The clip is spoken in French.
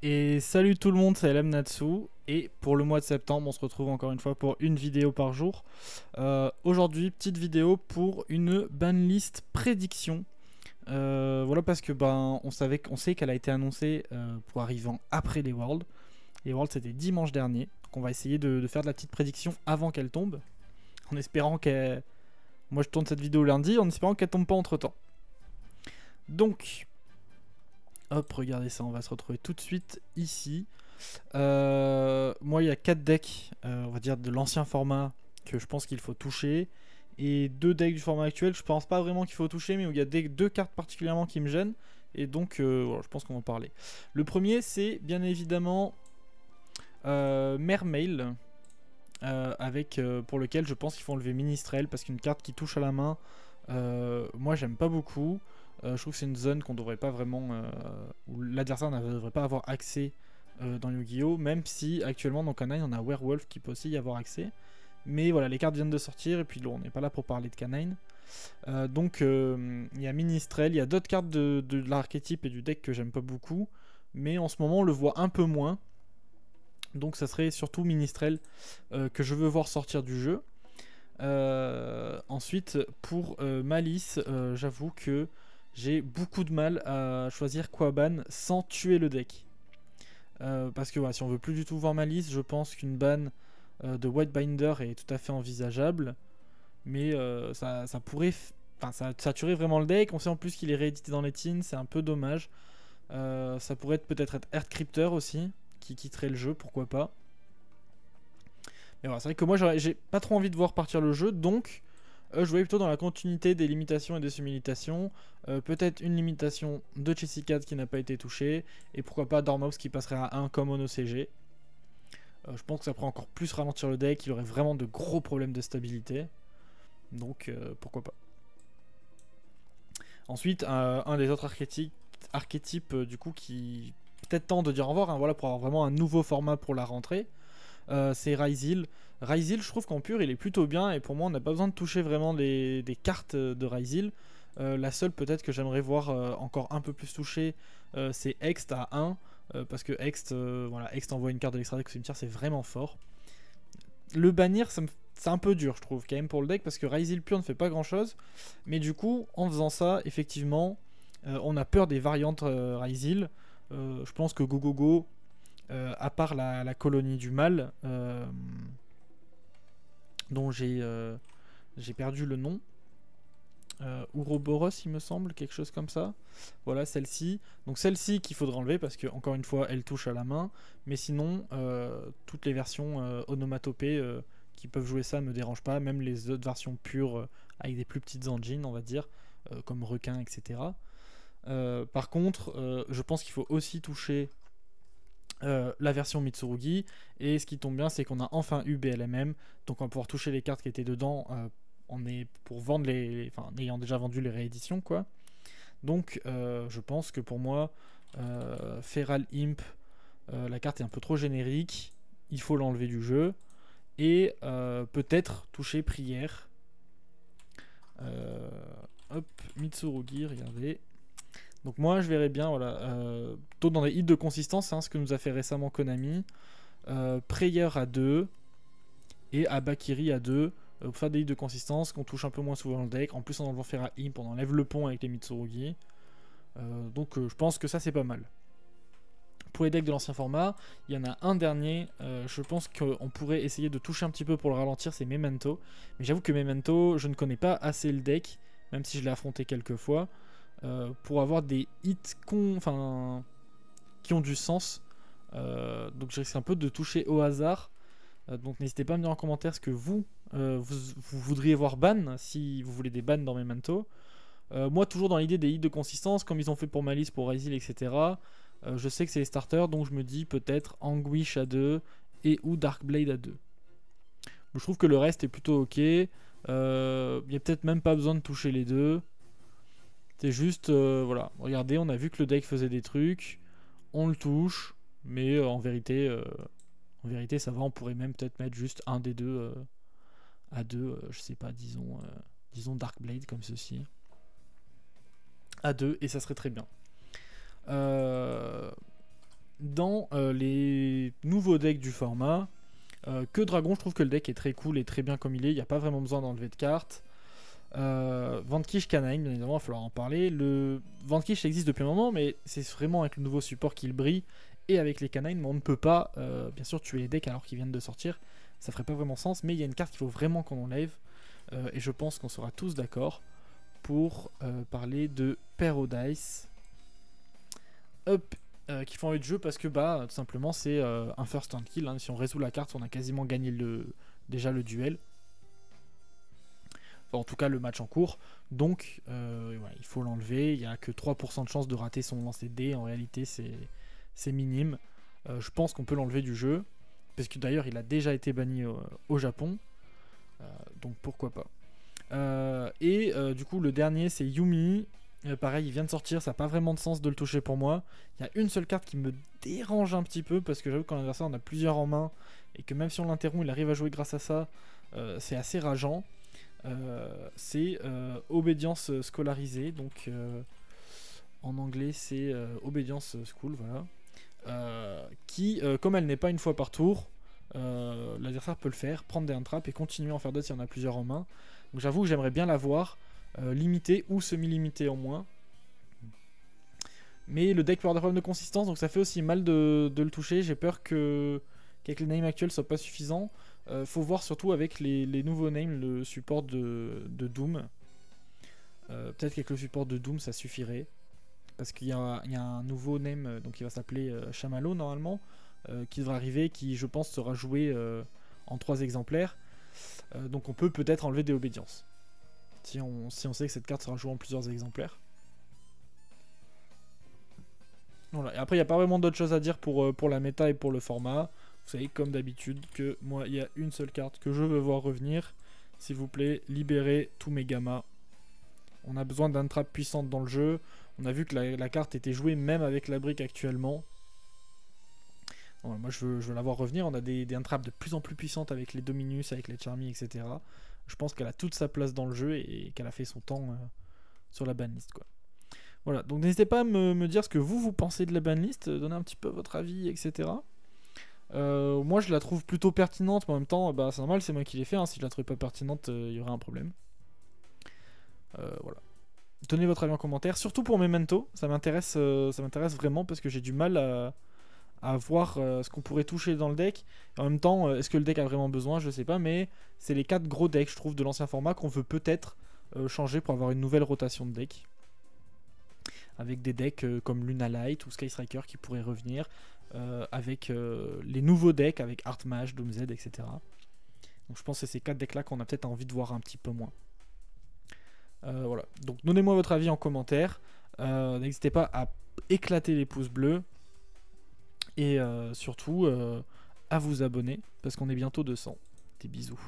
Et salut tout le monde, c'est LM Natsu. Et pour le mois de septembre, on se retrouve encore une fois pour une vidéo par jour. Aujourd'hui, petite vidéo pour une banlist prédiction. Voilà parce que on sait qu'elle a été annoncée pour arrivant après les Worlds. Les Worlds c'était dimanche dernier. Donc on va essayer de faire de la petite prédiction avant qu'elle tombe. En espérant qu'elle... Moi je tourne cette vidéo lundi, en espérant qu'elle tombe pas entre temps. Donc... Hop, regardez ça, on va se retrouver tout de suite ici. Moi, il y a 4 decks, on va dire de l'ancien format, que je pense qu'il faut toucher. Et 2 decks du format actuel, je pense pas vraiment qu'il faut toucher, mais où il y a 2 cartes particulièrement qui me gênent. Et donc, voilà, je pense qu'on va en parler. Le premier, c'est bien évidemment Mermail, pour lequel je pense qu'il faut enlever Ministrel, parce qu'une carte qui touche à la main, moi j'aime pas beaucoup. Je trouve que c'est une zone qu'on devrait pas vraiment, où l'adversaire ne devrait pas avoir accès dans Yu-Gi-Oh! Même si actuellement dans Canine on a Werewolf qui peut aussi y avoir accès. Mais voilà, les cartes viennent de sortir et puis là, on n'est pas là pour parler de Canine. Donc il y a Ministrel, il y a d'autres cartes de l'archétype et du deck que j'aime pas beaucoup. Mais en ce moment on le voit un peu moins. Donc ça serait surtout Ministrel que je veux voir sortir du jeu. Ensuite pour Malice, j'avoue que j'ai beaucoup de mal à choisir quoi ban sans tuer le deck. Parce que voilà, si on veut plus du tout voir Malice, je pense qu'une ban de Whitebinder est tout à fait envisageable. Mais ça pourrait... Enfin, ça tuerait vraiment le deck. On sait en plus qu'il est réédité dans les teens, c'est un peu dommage. Ça pourrait peut-être être Earthcrypter aussi, qui quitterait le jeu, pourquoi pas. Mais voilà, c'est vrai que moi j'ai pas trop envie de voir partir le jeu, donc... je voyais plutôt dans la continuité des limitations et des sub-limitations. Peut-être une limitation de Chessicat qui n'a pas été touchée. Et pourquoi pas Dormouse qui passerait à 1 comme en OCG. Je pense que ça pourrait encore plus ralentir le deck. Il aurait vraiment de gros problèmes de stabilité. Donc pourquoi pas. Ensuite, un des autres archétypes du coup qui peut-être temps de dire au revoir. Hein, voilà, pour avoir vraiment un nouveau format pour la rentrée. C'est Ryzil. Ryzil, je trouve qu'en pur, il est plutôt bien. Et pour moi, on n'a pas besoin de toucher vraiment des cartes de Ryzil. La seule peut-être que j'aimerais voir encore un peu plus touchée, c'est Hext à 1. Parce que Hext, voilà, Hext envoie une carte de l'extra deck au cimetière, c'est vraiment fort. Le bannir, c'est un peu dur, je trouve, quand même pour le deck. Parce que Ryzil pur ne fait pas grand-chose. Mais du coup, en faisant ça, effectivement, on a peur des variantes Ryzil. Je pense que Go à part la colonie du mal, dont j'ai perdu le nom, Ouroboros il me semble, quelque chose comme ça. Voilà, celle-ci. Donc celle-ci qu'il faudra enlever parce que, encore une fois, elle touche à la main. Mais sinon, toutes les versions onomatopées qui peuvent jouer ça me dérangent pas. Même les autres versions pures avec des plus petites engines, on va dire, comme requin, etc. Par contre, je pense qu'il faut aussi toucher la version Mitsurugi, et ce qui tombe bien c'est qu'on a enfin eu BLMM, donc on va pouvoir toucher les cartes qui étaient dedans pour vendre enfin ayant déjà vendu les rééditions quoi. Donc je pense que pour moi Feral Imp, la carte est un peu trop générique, il faut l'enlever du jeu, et peut-être toucher Prière. Hop, Mitsurugi, regardez. Donc moi je verrais bien, voilà, plutôt dans les hits de consistance, hein, ce que nous a fait récemment Konami, Prayer à 2 et Abakiri à 2, pour faire des hits de consistance, qu'on touche un peu moins souvent le deck. En plus en enlevant Feral Imp, on enlève le pont avec les Mitsurugi. Donc je pense que ça c'est pas mal. Pour les decks de l'ancien format, il y en a un dernier, je pense qu'on pourrait essayer de toucher un petit peu pour le ralentir, c'est Memento. Mais j'avoue que Memento, je ne connais pas assez le deck, même si je l'ai affronté quelques fois. Pour avoir des hits qui ont du sens. Donc je risque un peu de toucher au hasard. Donc n'hésitez pas à me dire en commentaire ce que vous voudriez voir ban, si vous voulez des bans dans Memento. Moi toujours dans l'idée des hits de consistance, comme ils ont fait pour Malice, pour Ryzil, etc. Je sais que c'est les starters, donc je me dis peut-être Anguish à 2 et ou Darkblade à 2. Je trouve que le reste est plutôt ok. Il n'y a peut-être même pas besoin de toucher les deux. C'est juste, voilà, regardez, on a vu que le deck faisait des trucs, on le touche, mais en vérité ça va, on pourrait même peut-être mettre juste un des deux à 2, je sais pas, disons Darkblade comme ceci, à 2, et ça serait très bien. dans les nouveaux decks du format, que Dragon, je trouve que le deck est très cool et très bien comme il est. Il n'y a pas vraiment besoin d'enlever de cartes. Vanquish Canine, bien évidemment, il va falloir en parler. Le Vanquish existe depuis un moment, mais c'est vraiment avec le nouveau support qu'il brille. Et avec les canines, mais on ne peut pas, bien sûr, tuer les decks alors qu'ils viennent de sortir. Ça ferait pas vraiment sens, mais il y a une carte qu'il faut vraiment qu'on enlève. Et je pense qu'on sera tous d'accord pour parler de Paradise. Up, qui font envie de jeu parce que, bah, tout simplement, c'est un first hand kill. Hein. Si on résout la carte, on a quasiment gagné déjà le duel. Enfin, en tout cas, le match en cours. Donc, ouais, il faut l'enlever. Il n'y a que 3% de chance de rater son lancer de dés. En réalité, c'est minime. Je pense qu'on peut l'enlever du jeu. Parce que d'ailleurs, il a déjà été banni au Japon. Donc, pourquoi pas. Du coup, le dernier, c'est Yumi. Pareil, il vient de sortir. Ça n'a pas vraiment de sens de le toucher pour moi. Il y a une seule carte qui me dérange un petit peu. Parce que j'avoue qu'en adversaire, on a plusieurs en main. Et que même si on l'interrompt, il arrive à jouer grâce à ça. C'est assez rageant. C'est obédience scolarisée. Donc, en anglais, c'est obédience school. Voilà. Qui, comme elle n'est pas une fois par tour, l'adversaire peut le faire, prendre des entrappes et continuer à en faire d'autres s'il y en a plusieurs en main. Donc j'avoue que j'aimerais bien l'avoir limité ou semi-limité en moins. Mais le deck peut avoir des problèmes de consistance, donc ça fait aussi mal de le toucher. J'ai peur qu'avec les names actuels, ce soit pas suffisant. Faut voir surtout avec les nouveaux names le support de Doom. Peut-être qu'avec le support de Doom, ça suffirait. Parce qu'il y a un nouveau name donc qui va s'appeler Chamallow normalement, qui devra arriver, qui je pense sera joué en 3 exemplaires. Donc on peut peut-être enlever des obédiences. Si on sait que cette carte sera jouée en plusieurs exemplaires. Voilà. Et après il n'y a pas vraiment d'autres choses à dire pour la méta et pour le format. Vous savez comme d'habitude que moi il y a une seule carte que je veux voir revenir. S'il vous plaît, libérez tous mes gammas. On a besoin d'un trap puissante dans le jeu. On a vu que la carte était jouée même avec la brique actuellement. Bon, moi je veux la voir revenir. On a des traps de plus en plus puissantes avec les Dominus, avec les Charmy, etc. Je pense qu'elle a toute sa place dans le jeu et qu'elle a fait son temps sur la banlist, quoi. Voilà, donc n'hésitez pas à me dire ce que vous pensez de la banlist, donner un petit peu votre avis, etc. Moi je la trouve plutôt pertinente, mais en même temps, bah, c'est normal, c'est moi qui l'ai fait. Hein. Si je la trouvais pas pertinente, il y aurait un problème. Voilà. Donnez votre avis en commentaire, surtout pour Memento, ça m'intéresse vraiment parce que j'ai du mal à voir ce qu'on pourrait toucher dans le deck. Et en même temps, est-ce que le deck a vraiment besoin? Je sais pas, mais c'est les 4 gros decks, je trouve, de l'ancien format qu'on veut peut-être changer pour avoir une nouvelle rotation de deck. Avec des decks comme Luna Light ou Sky Striker qui pourraient revenir, avec les nouveaux decks, avec Artmage, Doomz, etc. Donc je pense que c'est ces 4 decks là qu'on a peut-être envie de voir un petit peu moins. Voilà, donc donnez-moi votre avis en commentaire. N'hésitez pas à éclater les pouces bleus. Et surtout à vous abonner parce qu'on est bientôt 200. Des bisous.